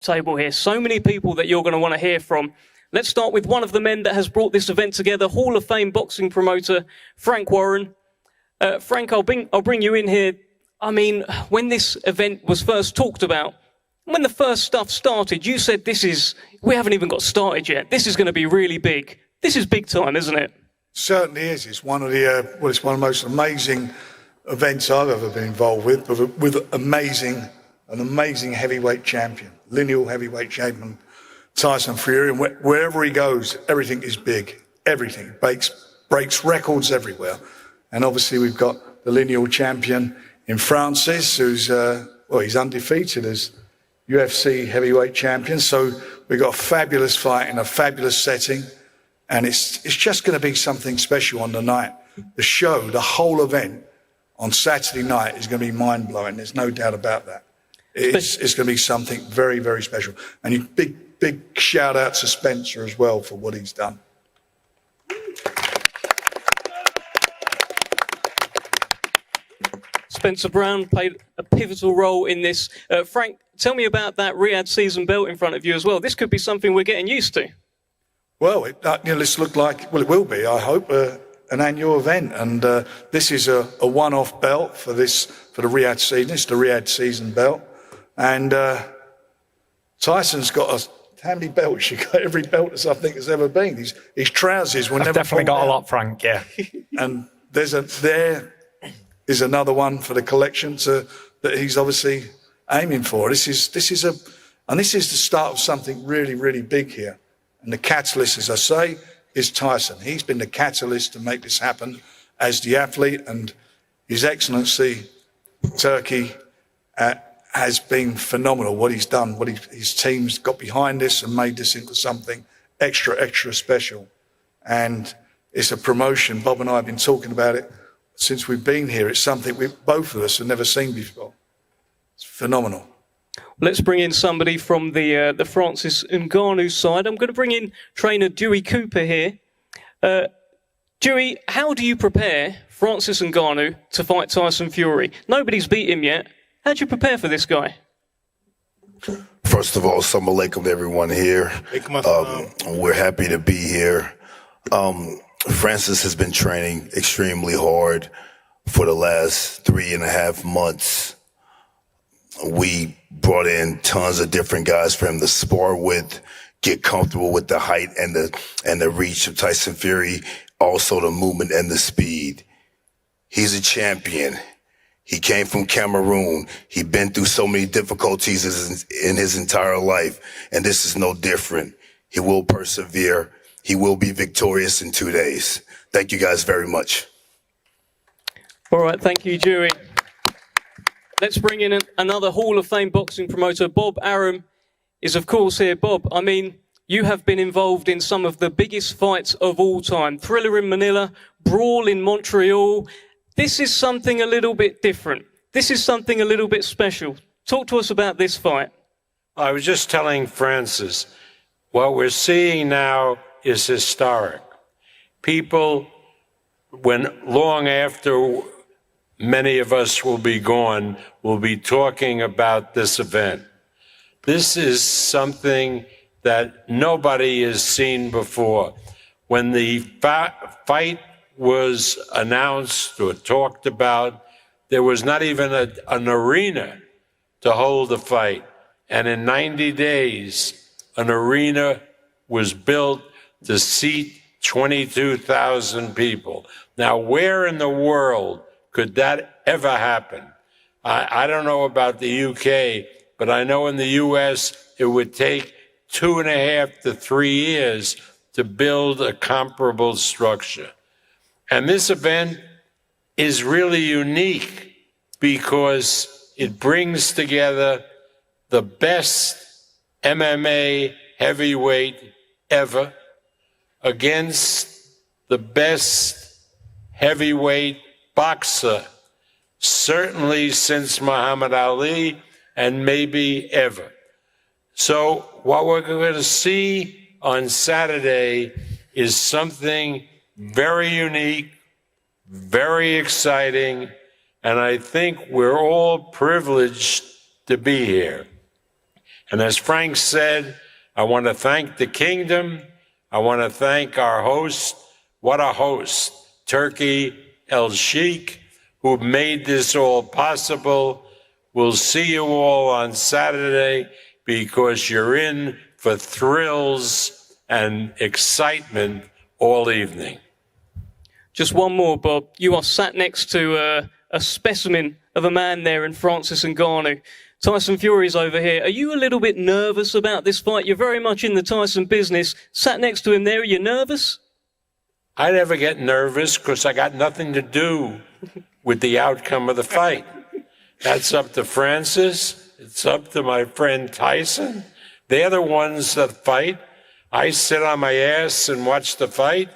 table here. So many people that you're going to want to hear from. Let's start with one of the men that has brought this event together, Hall of Fame boxing promoter, Frank Warren. Frank, I'll bring you in here. I mean, when this event was first talked about, when the first stuff started, you said we haven't even got started yet. This is going to be really big. This is big time, isn't it? Certainly is. It's one of the it's one of the most amazing events I've ever been involved with an amazing heavyweight champion, lineal heavyweight champion, Tyson Fury. And wherever he goes, everything is big. Everything breaks records everywhere. And obviously we've got the lineal champion in Francis, who's he's undefeated as UFC heavyweight champion. So we've got a fabulous fight in a fabulous setting. And it's just going to be something special on the night. The show, the whole event on Saturday night is going to be mind-blowing. There's no doubt about that. It's going to be something very, very special. And big shout-out to Spencer as well for what he's done. Spencer Brown played a pivotal role in this. Frank, tell me about that Riyadh season belt in front of you as well. This could be something we're getting used to. Well, this looked like, well, it will be, I hope, an annual event. And this is a one-off belt for the Riyadh season. It's the Riyadh season belt. And Tyson's got how many belts? You got every belt I think there's ever been. His trousers will never definitely got out. a lot, Frank, yeah. And there is another one for the collection that he's obviously aiming for. This is the start of something really, really big here. And the catalyst, as I say, is Tyson. He's been the catalyst to make this happen as the athlete, and His Excellency, Turkey, has been phenomenal. What he's done, his team's got behind this and made this into something extra special. And it's a promotion. Bob and I have been talking about it since we've been here. It's something both of us have never seen before. It's phenomenal. Let's bring in somebody from the Francis Ngannou side. I'm going to bring in trainer Dewey Cooper here. Dewey, how do you prepare Francis Ngannou to fight Tyson Fury? Nobody's beat him yet. How do you prepare for this guy? First of all, assalamu alaikum to everyone here. We're happy to be here. Francis has been training extremely hard for the last 3.5 months. We brought in tons of different guys for him to spar with, get comfortable with the height and the reach of Tyson Fury, also the movement and the speed. He's a champion. He came from Cameroon. He's been through so many difficulties in his entire life, and this is no different. He will persevere. He will be victorious in 2 days. Thank you guys very much. All right, thank you, Dewey. Let's bring in another Hall of Fame boxing promoter. Bob Arum is, of course, here. Bob, I mean, you have been involved in some of the biggest fights of all time. Thriller in Manila, Brawl in Montreal. This is something a little bit different. This is something a little bit special. Talk to us about this fight. I was just telling Francis, what we're seeing now is historic. People, when long after many of us will be gone, will be talking about this event. This is something that nobody has seen before. When the fight was announced or talked about, there was not even an arena to hold the fight. And in 90 days, an arena was built to seat 22,000 people. Now, where in the world could that ever happen? I don't know about the UK, but I know in the US it would take 2.5 to 3 years to build a comparable structure. And this event is really unique because it brings together the best MMA heavyweight ever against the best heavyweight boxer, certainly since Muhammad Ali and maybe ever. So what we're going to see on Saturday is something very unique, very exciting, and I think we're all privileged to be here. And as Frank said, I want to thank the kingdom. I want to thank our host. What a host, Turkey El Sheikh, who made this all possible. We'll see you all on Saturday because you're in for thrills and excitement all evening. Just one more, Bob. You are sat next to a specimen of a man there in Francis Ngannou. Tyson Fury's over here. Are you a little bit nervous about this fight? You're very much in the Tyson business. Sat next to him there, are you nervous? I never get nervous because I got nothing to do with the outcome of the fight. That's up to Francis. It's up to my friend Tyson. They're the ones that fight. I sit on my ass and watch the fight,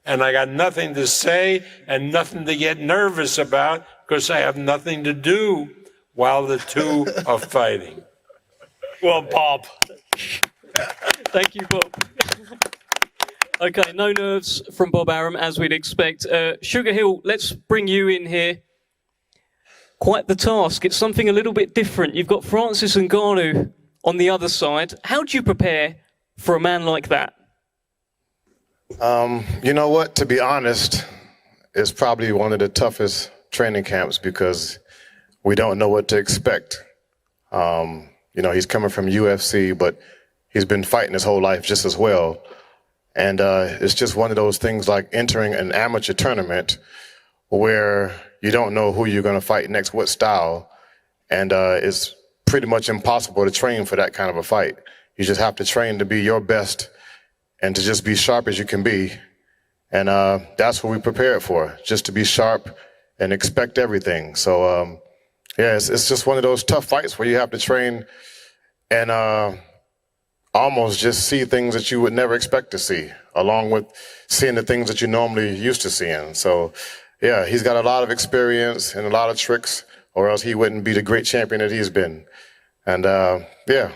and I got nothing to say and nothing to get nervous about because I have nothing to do while the two are fighting. Well, Bob. Thank you, Bob. Okay, no nerves from Bob Arum, as we'd expect. Sugar Hill, let's bring you in here. Quite the task. It's something a little bit different. You've got Francis Ngannou on the other side. How do you prepare for a man like that? You know what? To be honest, it's probably one of the toughest training camps because we don't know what to expect. You know, he's coming from UFC, but he's been fighting his whole life just as well. And it's just one of those things like entering an amateur tournament where you don't know who you're going to fight next, what style. And it's pretty much impossible to train for that kind of a fight. You just have to train to be your best and to just be sharp as you can be. And that's what we prepared for, just to be sharp and expect everything. So, yeah, it's just one of those tough fights where you have to train and almost just see things that you would never expect to see, along with seeing the things that you normally used to seeing. So, yeah, he's got a lot of experience and a lot of tricks, or else he wouldn't be the great champion that he's been. And, yeah,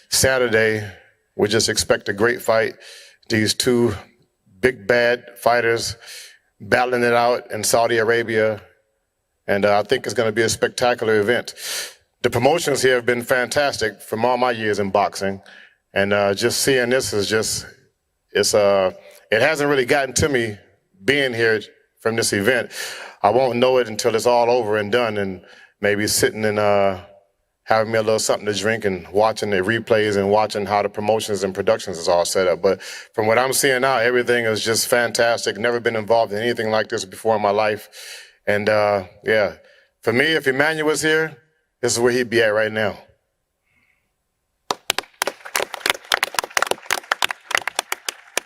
Saturday, we just expect a great fight. These two big, bad fighters battling it out in Saudi Arabia. And I think it's going to be a spectacular event. The promotions here have been fantastic from all my years in boxing. And just seeing this is just, it hasn't really gotten to me being here from this event. I won't know it until it's all over and done, and maybe sitting and having me a little something to drink and watching the replays and watching how the promotions and productions is all set up. But from what I'm seeing now, everything is just fantastic. Never been involved in anything like this before in my life. And yeah, for me, if Emmanuel was here, this is where he'd be at right now.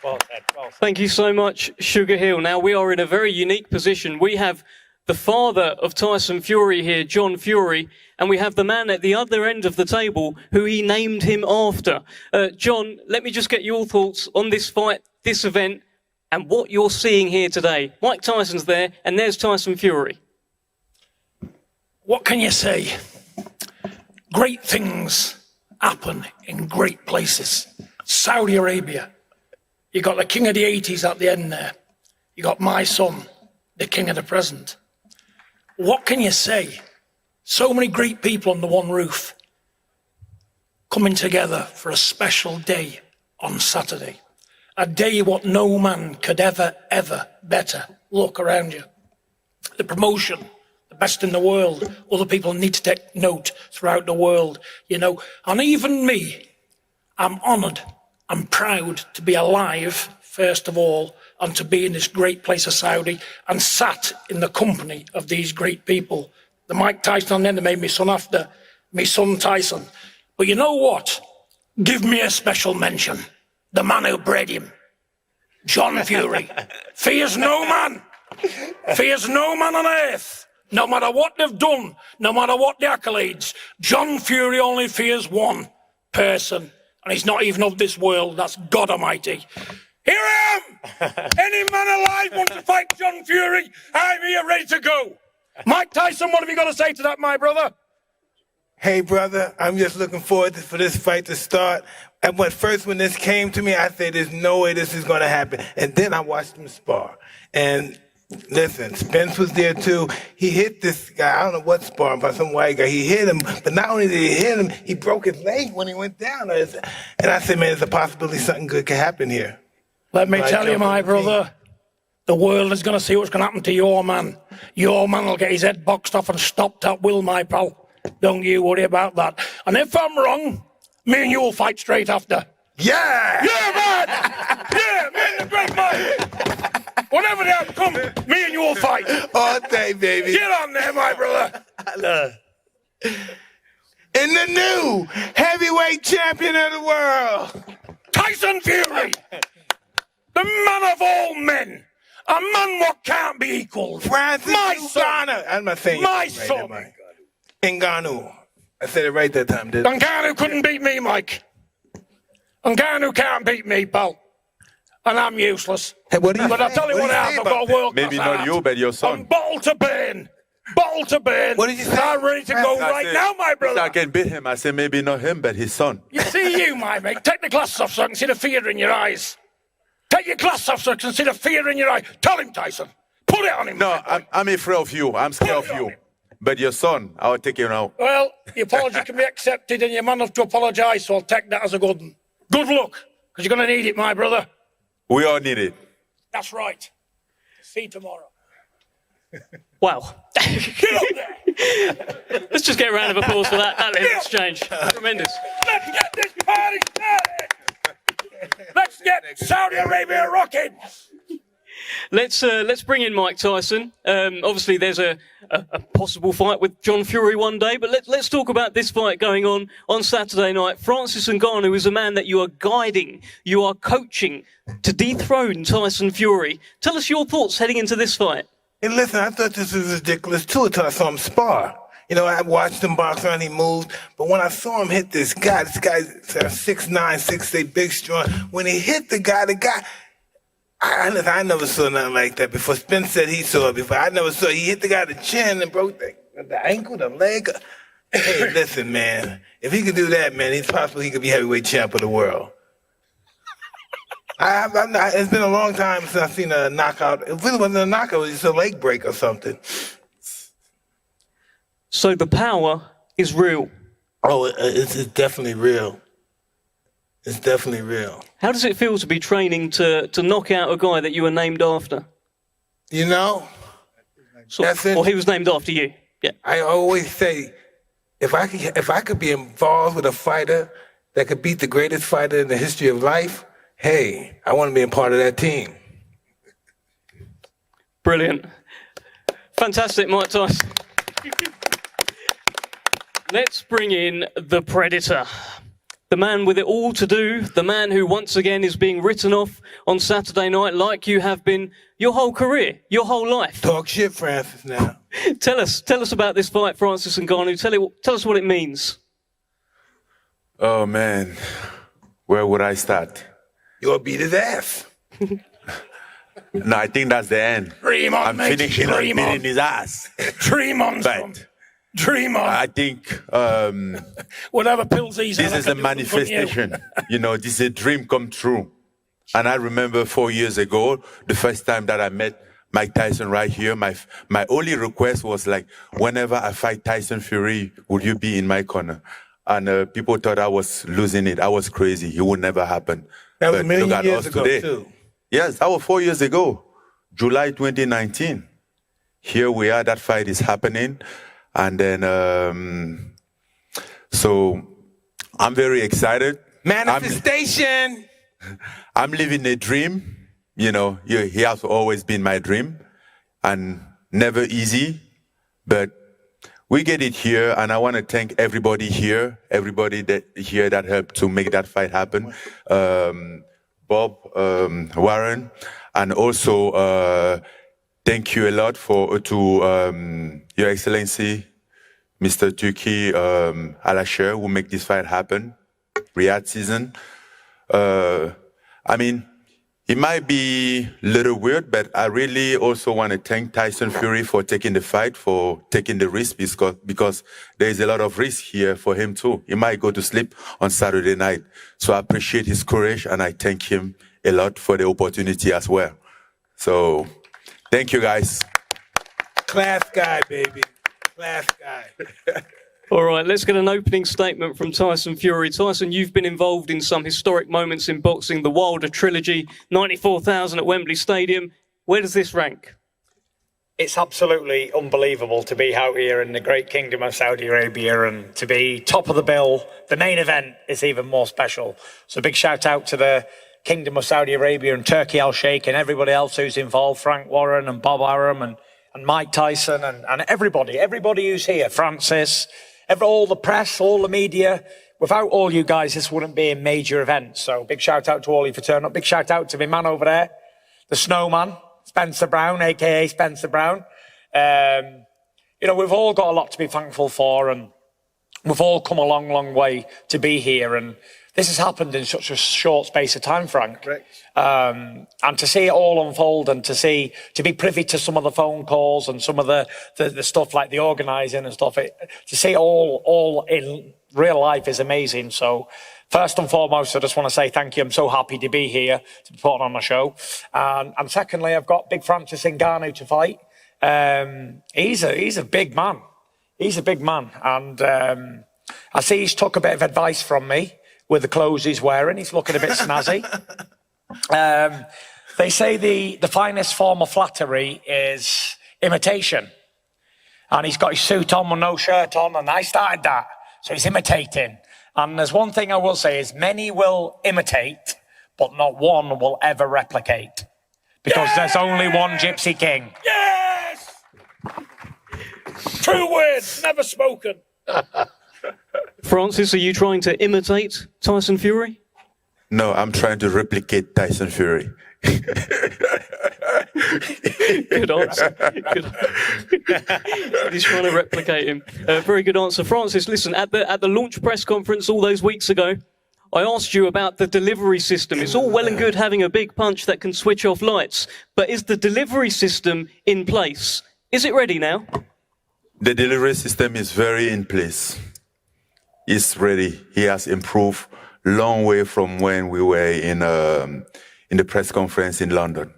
Well said, well said. Thank you so much, Sugar Hill. Now, we are in a very unique position. We have the father of Tyson Fury here, John Fury, and we have the man at the other end of the table who he named him after. John, let me just get your thoughts on this fight, this event, and what you're seeing here today. Mike Tyson's there, and there's Tyson Fury. What can you say? Great things happen in great places. Saudi Arabia. You got the king of the 80s at the end there. You got my son, the king of the present. What can you say? So many great people under one roof coming together for a special day on Saturday. A day what no man could ever better. Look around you. The promotion, the best in the world. Other people need to take note throughout the world, you know. And even me, I'm honoured. I'm proud to be alive, first of all, and to be in this great place of Saudi and sat in the company of these great people. The Mike Tyson on the end made me son after me son Tyson. But you know what? Give me a special mention. The man who bred him, John Fury. Fears no man. Fears no man on earth. No matter what they've done, no matter what the accolades, John Fury only fears one person. And he's not even of this world. That's God Almighty. Here I am! Any man alive wants to fight John Fury? I'm here ready to go. Mike Tyson, what have you got to say to that, my brother? Hey, brother, I'm just looking forward for this fight to start. And when this came to me, I said, there's no way this is going to happen. And then I watched him spar. And Listen, Spence was there too. He hit this guy. I don't know what sparring, but some white guy. He hit him, but not only did he hit him, he broke his leg when he went down. And I said, man, there's a possibility something good could happen here. Let me tell you, my brother, the world is going to see what's going to happen to your man. Your man will get his head boxed off and stopped at will, my pal. Don't you worry about that. And if I'm wrong, me and you will fight straight after. Yeah! Yeah, man! Yeah, man, the great man! Whatever the outcome, me and you will fight. All day, baby. Get on there, my brother. In the new heavyweight champion of the world, Tyson Fury, the man of all men, a man what can't be equalled. Francis My son. Ngannou. I'm not saying My it right, son. am I? Ngannou. I said it right that time, didn't I? Ngannou couldn't beat me, Mike. Ngannou can't beat me, pal. And I'm useless. Hey, what do you But I'll say? tell you what do I say have. I've got about a world Maybe not you, but your I'm son. bottle to burn. Bottle to burn. What did you say? I'm ready to go I right said, now, my if I brother. can beat him, I say maybe not him, but his son. You see you, my mate. Take the glasses off so I can see the fear in your eyes. Take your glasses off so I can see the fear in your eye. Tell him, Tyson. Put it on him. No, I'm afraid of you. I'm scared of Put it on you. him. But your son, I'll take him out. Well, your apology can be accepted and you're man enough to apologise, so I'll take that as a good one. Good luck, because you're going to need it, my brother. We all need it. That's right. See you tomorrow. Wow. Get up there. Let's just get a round of applause for that little exchange. Tremendous. Let's get this party started. Let's get Saudi Arabia rocking. Let's bring in Mike Tyson. Obviously, there's a possible fight with John Fury one day, but let's talk about this fight going on Saturday night. Francis Ngannou is a man that you are guiding, you are coaching to dethrone Tyson Fury. Tell us your thoughts heading into this fight. Hey, listen, I thought this was ridiculous too until I saw him spar. You know, I watched him box around, he moved, but when I saw him hit this guy's 6'9", 6'8", big, strong. When he hit the guy, I never saw nothing like that before. Spence said he saw it before. I never saw it. He hit the guy in the chin and broke the ankle, the leg. Hey, listen, man, if he could do that, man, it's possible he could be heavyweight champ of the world. It's been a long time since I've seen a knockout. It really wasn't a knockout, it was just a leg break or something. So the power is real. Oh, it's definitely real. It's definitely real. How does it feel to be training to knock out a guy that you were named after? You know, that's it. Or he was named after you? Yeah. I always say, if I could be involved with a fighter that could beat the greatest fighter in the history of life, hey, I want to be a part of that team. Brilliant. Fantastic, Mike Tyson. Let's bring in the Predator. The man with it all to do, the man who once again is being written off on Saturday night like you have been your whole career, your whole life. Talk shit, Francis, now. Tell us about this fight, Francis Ngannou. Tell us what it means. Oh, man. Where would I start? You'll beat his ass. No, I think that's the end. Dream on, I'm mate. finishing on Dream on. beating his ass. Dream on, son. But Dream on. I think Whatever pills he's this on, is I a can do them for you. manifestation. You know, this is a dream come true. And I remember 4 years ago, the first time that I met Mike Tyson right here, my only request was like, whenever I fight Tyson Fury, would you be in my corner? And people thought I was losing it. I was crazy. It would never happen. That was But many look at years us ago, today. too. Yes, that was 4 years ago, July 2019. Here we are, that fight is happening. And then, so I'm very excited. Manifestation. I'm living a dream. You know, he has always been my dream and never easy, but we get it here. And I want to thank everybody here, that helped to make that fight happen. Bob, Warren, and also, thank you a lot to Your Excellency, Mr. Turki Alasher, who make this fight happen. Riyadh season. I mean, it might be a little weird, but I really also want to thank Tyson Fury for taking the fight, for taking the risk, because there is a lot of risk here for him too. He might go to sleep on Saturday night. So I appreciate his courage, and I thank him a lot for the opportunity as well. So Thank you, guys. Class guy, baby. Class guy. All right, let's get an opening statement from Tyson Fury. Tyson, you've been involved in some historic moments in boxing, the Wilder trilogy, 94,000 at Wembley Stadium. Where does this rank? It's absolutely unbelievable to be out here in the great kingdom of Saudi Arabia and to be top of the bill. The main event is even more special. So big shout out to the Kingdom of Saudi Arabia and Turkey Al Sheikh and everybody else who's involved, Frank Warren and Bob Arum and Mike Tyson and everybody who's here, Francis, all the press, all the media. Without all you guys, this wouldn't be a major event. So big shout out to all you for turning up. Big shout out to my man over there, the snowman, Spencer Brown, aka Spencer Brown. We've all got a lot to be thankful for, and we've all come a long, long way to be here. And this has happened in such a short space of time, Frank. Correct. And to see it all unfold and to be privy to some of the phone calls and some of the stuff like the organising and stuff, to see it all in real life is amazing. So first and foremost, I just want to say thank you. I'm so happy to be here to be putting on the show. And secondly, I've got big Francis Ngannou to fight. He's a big man. He's a big man. And I see he's took a bit of advice from me with the clothes he's wearing. He's looking a bit snazzy. They say the finest form of flattery is imitation. And he's got his suit on with no shirt on, and I started that. So he's imitating. And there's one thing I will say is many will imitate, but not one will ever replicate. Because there's only one Gypsy King. Yes! True words, never spoken. Francis, are you trying to imitate Tyson Fury? No, I'm trying to replicate Tyson Fury. Good answer. Good. He's trying to replicate him. Very good answer. Francis, listen, at the launch press conference all those weeks ago, I asked you about the delivery system. It's all well and good having a big punch that can switch off lights, but is the delivery system in place? Is it ready now? The delivery system is very in place. It's ready. He has improved long way from when we were in the press conference in London.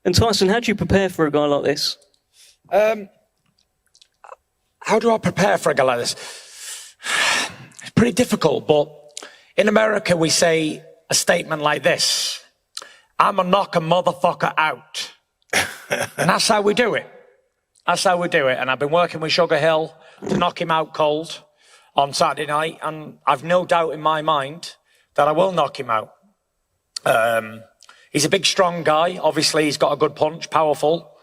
And Tyson, how do you prepare for a guy like this? How do I prepare for a guy like this? It's pretty difficult, but in America we say a statement like this: "I'm a knock a motherfucker out." And that's how we do it. That's how we do it. And I've been working with Sugar Hill to knock him out cold on Saturday night, and I've no doubt in my mind that I will knock him out. He's a big, strong guy. Obviously, he's got a good punch, powerful.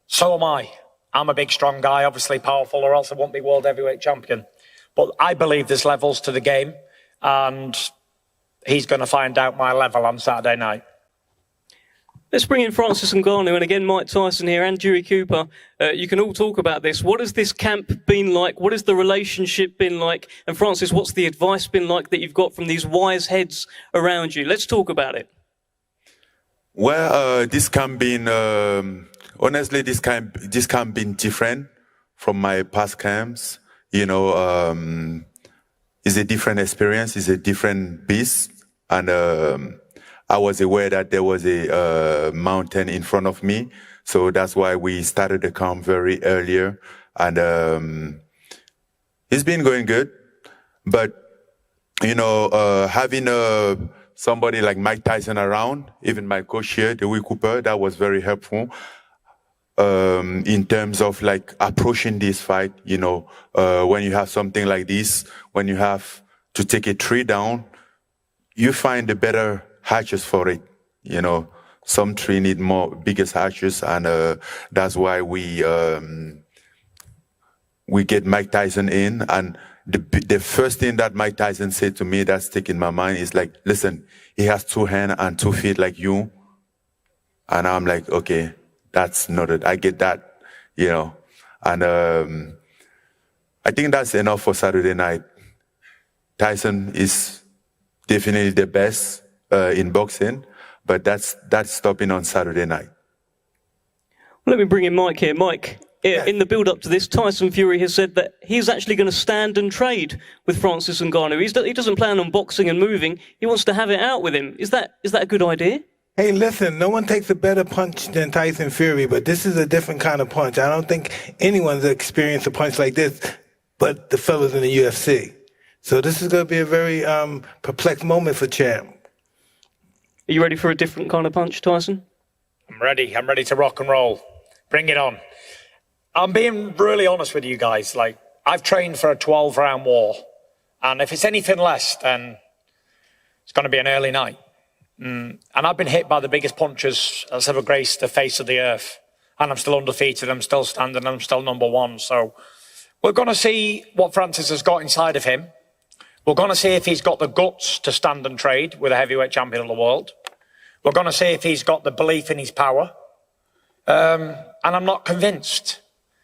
So am I. I'm a big, strong guy, obviously powerful, or else I won't be world heavyweight champion. But I believe there's levels to the game, and he's going to find out my level on Saturday night. Let's bring in Francis Ngannou, and again Mike Tyson here and Dewey Cooper. You can all talk about this. What has this camp been like? What has the relationship been like? And Francis, what's the advice been like that you've got from these wise heads around you? Let's talk about it. Well, this camp been honestly, this camp been different from my past camps. You know, it's a different experience. It's a different beast, and I was aware that there was a mountain in front of me, so that's why we started the camp very earlier. And it's been going good, but you know, having somebody like Mike Tyson around, even my coach here, Dewey Cooper, that was very helpful in terms of like approaching this fight. You know, when you have something like this, when you have to take a tree down, you find the better hatches for it. You know, some tree need more biggest hatches, and that's why we get Mike Tyson in. And the first thing that Mike Tyson said to me that stick in my mind is like, listen, he has 2 hands and 2 feet like you. And I'm like, okay, that's noted. I get that, you know. And I think that's enough for Saturday night. Tyson is definitely the best in boxing, but that's stopping on Saturday night. Well, let me bring in Mike here. Mike, in the build-up to this, Tyson Fury has said that he's actually going to stand and trade with Francis Ngannou. He doesn't plan on boxing and moving. He wants to have it out with him. Is that a good idea? Hey, listen, no one takes a better punch than Tyson Fury, but this is a different kind of punch. I don't think anyone's experienced a punch like this but the fellas in the UFC. So this is going to be a very perplexed moment for Champ. Are you ready for a different kind of punch, Tyson? I'm ready. I'm ready to rock and roll. Bring it on. I'm being really honest with you guys. Like, I've trained for a 12-round war. And if it's anything less, then it's going to be an early night. And I've been hit by the biggest punches that's ever graced the face of the earth. And I'm still undefeated, I'm still standing, I'm still number one. So we're going to see what Francis has got inside of him. We're going to see if he's got the guts to stand and trade with a heavyweight champion of the world. We're going to see if he's got the belief in his power. And I'm not convinced.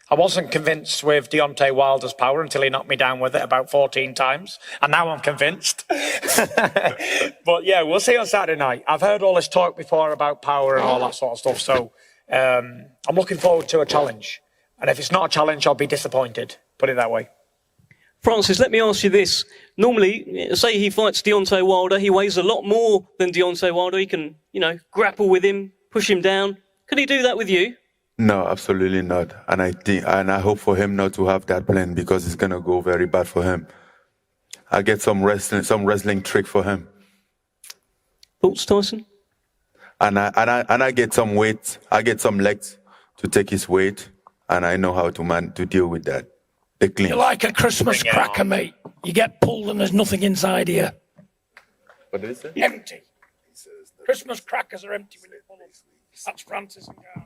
I wasn't convinced with Deontay Wilder's power until he knocked me down with it about 14 times. And now I'm convinced. But yeah, we'll see on Saturday night. I've heard all this talk before about power and all that sort of stuff. So I'm looking forward to a challenge. And if it's not a challenge, I'll be disappointed. Put it that way. Francis, let me ask you this. Normally, say he fights Deontay Wilder, he weighs a lot more than Deontay Wilder. He can, grapple with him, push him down. Can he do that with you? No, absolutely not. And I hope for him not to have that plan because it's gonna go very bad for him. I get some wrestling trick for him. Thoughts, Tyson? And I get some weight. I get some legs to take his weight, and I know how to deal with that. The clean. You're like a Christmas cracker, mate. You get pulled and there's nothing inside here. What did he say? Empty. Christmas crackers are empty when you pull them. That's Francis and Ngannou.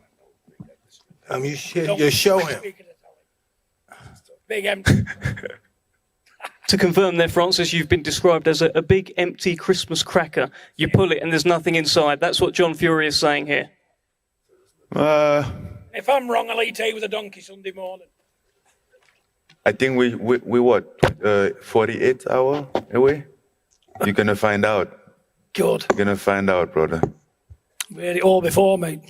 You show him. Big empty. To confirm there, Francis, you've been described as a big empty Christmas cracker. You pull it and there's nothing inside. That's what John Fury is saying here. If I'm wrong, I'll eat hay with a donkey Sunday morning. I think we what 48 hours away. You're gonna find out. Good. You're gonna find out, brother. We had it all before, mate.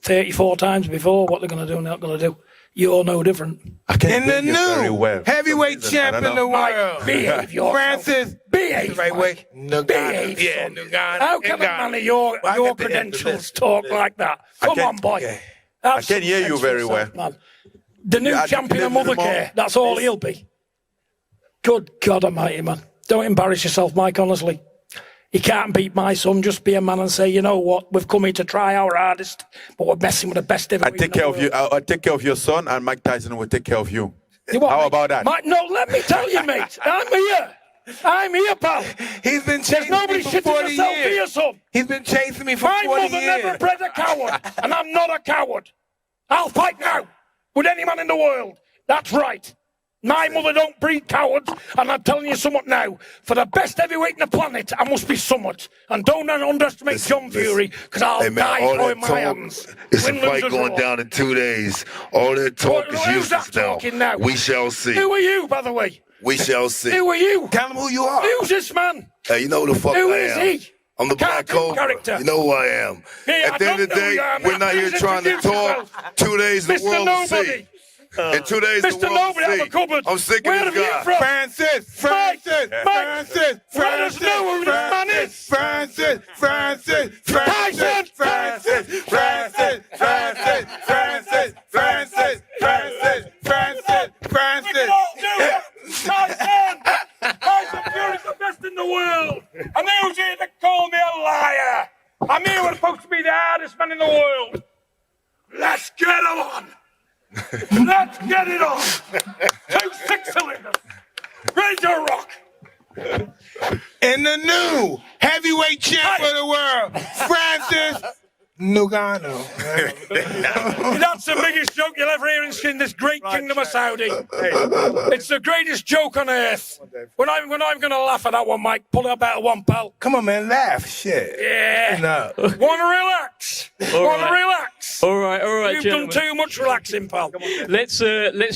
34 times before. What they're going to do, not going to do. You're no different. In the new heavyweight champion of the world. Behave yourself. Francis. Behave. Right way. Behave. Yeah, Ngannou. How can a man of your credentials talk like that? Come on, boy. I can hear you very well. Man. The new champion of Mothercare. That's all he'll be. Good God Almighty, man. Don't embarrass yourself, Mike, honestly. You can't beat my son. Just be a man and say, you know what? We've come here to try our hardest, but we're messing with the best ever. I take care of you. I'll take care of your son, and Mike Tyson will take care of you. How about that? No, let me tell you, mate. I'm here, pal. He's been chasing me for 40 years. He's been chasing me for 40 years. My mother never bred a coward, and I'm not a coward. I'll fight now with any man in the world. That's right. My mother don't breed cowards, and I'm telling you somewhat now. For the best heavyweight in the planet, I must be somewhat. And don't underestimate John Fury, because I'll die throwing my hands. It's a fight going down in 2 days. All that talk is useless now. We shall see. Who are you, by the way? We shall see. Who are you? Tell him who you are. Who's this man? Hey, you know who the fuck I am. Who is he? I'm the Black Cobra. Character. You know who I am. Yeah, At the end of the day, we're not here trying to talk. 2 days, the world will see. In 2 days, Mr. the world Nobody will have a see. cupboard. I'm sick Where of have you this guy. from? Francis. Let us know who this man is. Francis. Tyson Fury's the best in the world. And who's here to call me a liar? I'm here we're supposed to be the hardest man in the world. Let's get it on. Let's get it on. 2 6-cylinders. Ready to rock. And the new heavyweight champ of the world, Francis Ngannou. That's the biggest joke you'll ever hear in this great kingdom of Saudi. It's the greatest joke on earth. When I'm going to laugh at that one, Mike, pull it about one, pal. Come on, man, laugh. Shit. Yeah. No. Want to relax? Want to relax? All right, You've gentlemen. done too much relaxing, pal. Let's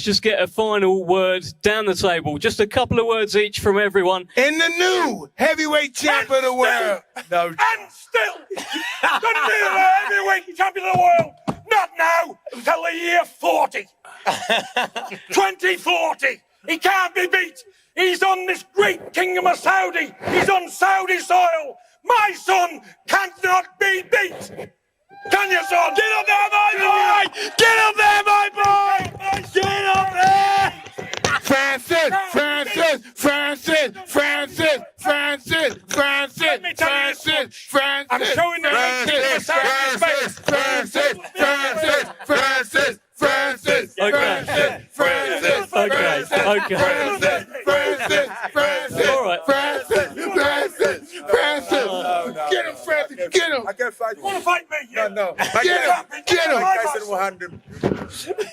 just get a final word down the table. Just a couple of words each from everyone. And the new heavyweight champ of the world. No. And still, the new heavyweight champion of the world. Not now, till the year 40. 2040. He can't be beat. He's on this great kingdom of Saudi. He's on Saudi soil. My son cannot be beat. Can you, son? Get up there, my boy! Get up there, my boy! Get up there! Francis! Let me tell you this much. I'm showing the great kingdom of Saudi space. All right. Get him, Francis! Get him! I can't fight You want to fight me? Yeah. No. Get him! Get him! Mike Tyson will handle you.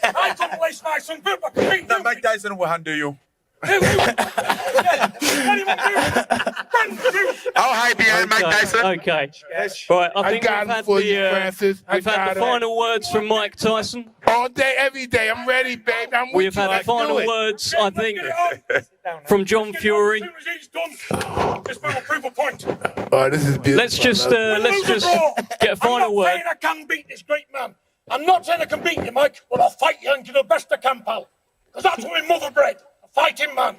I couldn't waste my son, but I can beat No, you. Mike Tyson will handle you. Anyone do? How high behind Mike Tyson? Okay. Right, I think got we've him had for you, the, Francis. I we've had got the it. final words from Mike Tyson. All day, every day. I'm ready, babe. I'm with We've you. had the Let's do final it. words, I think, Get it on. from John Fury. As soon as he's done, this man will prove a point. Oh, this is beautiful. Let's just get a final I'm not word. saying I can beat this great man. I'm not saying I can beat you, Mike, but I'll fight you and do the best I can, pal. Because that's what my mother bred. A fighting man.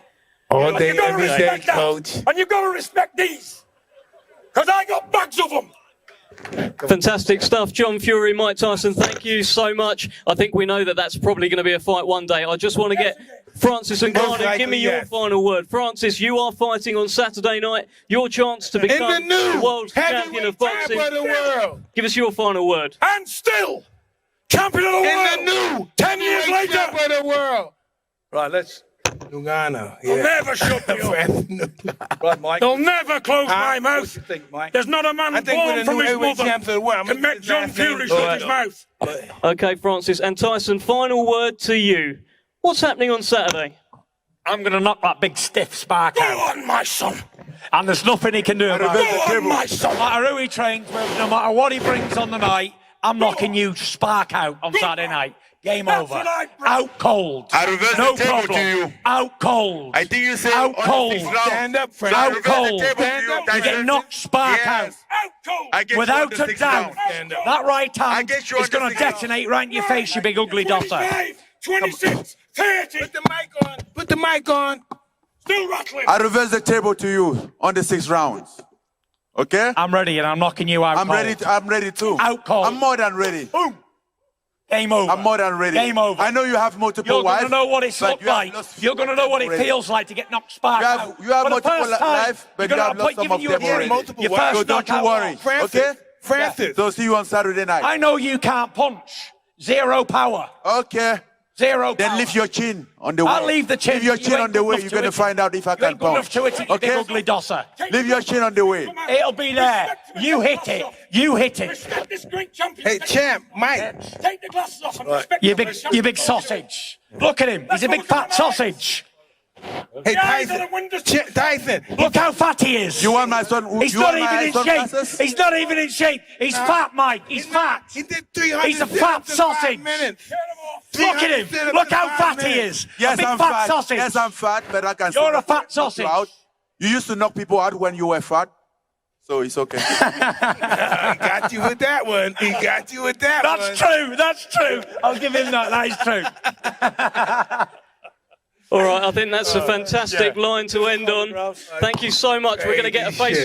All And day, you gotta every day, respect that. coach. And you gotta respect these. Because I got bags of them. Fantastic stuff, John Fury, Mike Tyson. Thank you so much. I think we know that that's probably going to be a fight one day. I just want to get Francis and Most Ngannou. Give me likely, your yes. final word. Francis, you are fighting on Saturday night. Your chance to In become the new world champion of heavyweight champ boxing. of the world. Give us your final word. And still, champion of the world. In the new 10 years heavyweight later. champ of the world. Right, let's. Ngannou. They'll Yeah. never shut me up. Right, Mike. They'll never close my What do mouth. you think, Mike? There's not a man I think we're born the from new his heavyweight mother champs of the world. can make John Fury shut his mouth. Okay, Francis and Tyson, final word to you. What's happening on Saturday? I'm going to knock that big stiff spark Go out. on, my son. And there's nothing he can do about Go it. on, my son. No matter who he trains with, no matter what he brings on the night, I'm knocking you spark out on Saturday night. Game That's over. what I bring. Out cold. I reverse No the table problem. to you. Out cold. I think you said Out on the cold. sixth round. Stand up, So I Francis. Out reverse the cold. table to Stand you, up. You Tyson. get knocked spark Yes. out. Out cold. I get you on Without the a sixth doubt. round. Stand up. That right I hand get you on is the going to sixth round. detonate right in your face, you big ugly dosser. 25, 26, 30. Put the mic on. Put the mic on. Still rattling. I reverse the table to you on the 6 rounds. Okay? I'm ready and I'm knocking you out I'm cold. ready. I'm ready too. Out cold. I'm more than ready. Boom. Game over. I'm more than ready. Game over. I know you have multiple You're wives. going to know what it's but looked you have like. lost You're going to know what it already. feels like to get knocked spark You have- out. you have For the multiple first time, life, but you're you gonna have lost some giving of you them a already. Multiple your wives. first So don't you knockout worry. loss. Francis. Okay? Francis. So see you on Saturday night. I know you can't punch. Zero power. Okay. Zero Then power. lift your chin on the way. I'll leave the chin. Leave your You chin ain't on the good way. enough You're to going to it. find out if I You can ain't good enough punch. to it, you big Okay? ugly dosser. Leave your chin on the way. It'll be there. You hit it. You hit it. Respect this great champion. Hey, champ, Mike. Take the glasses off and respect You the big, champion. you big sausage. Look at him. He's a big fat sausage. Hey, The eyes of Tyson. the windows. Tyson. Look how fat he is. You want my son? He's you not want my even in son shape. glasses? He's not even in shape. He's fat, Mike. He's fat. He did 300 He's a sit-ups fat in 5 sausage. minutes. Tear them off. Look at him. 300 sit-ups Look in how 5 fat he minutes. is. Yes, a big I'm fat fat. sausage. Yes, I'm fat, but I can You're still a fat knock you sausage. out. You used to knock people out when you were fat, so it's okay. He got you with that one. He got you with that one. That's true. That's true. I'll give him that. That is true. All right, I think that's a fantastic line to end on. Thank you so much. We're going to get a face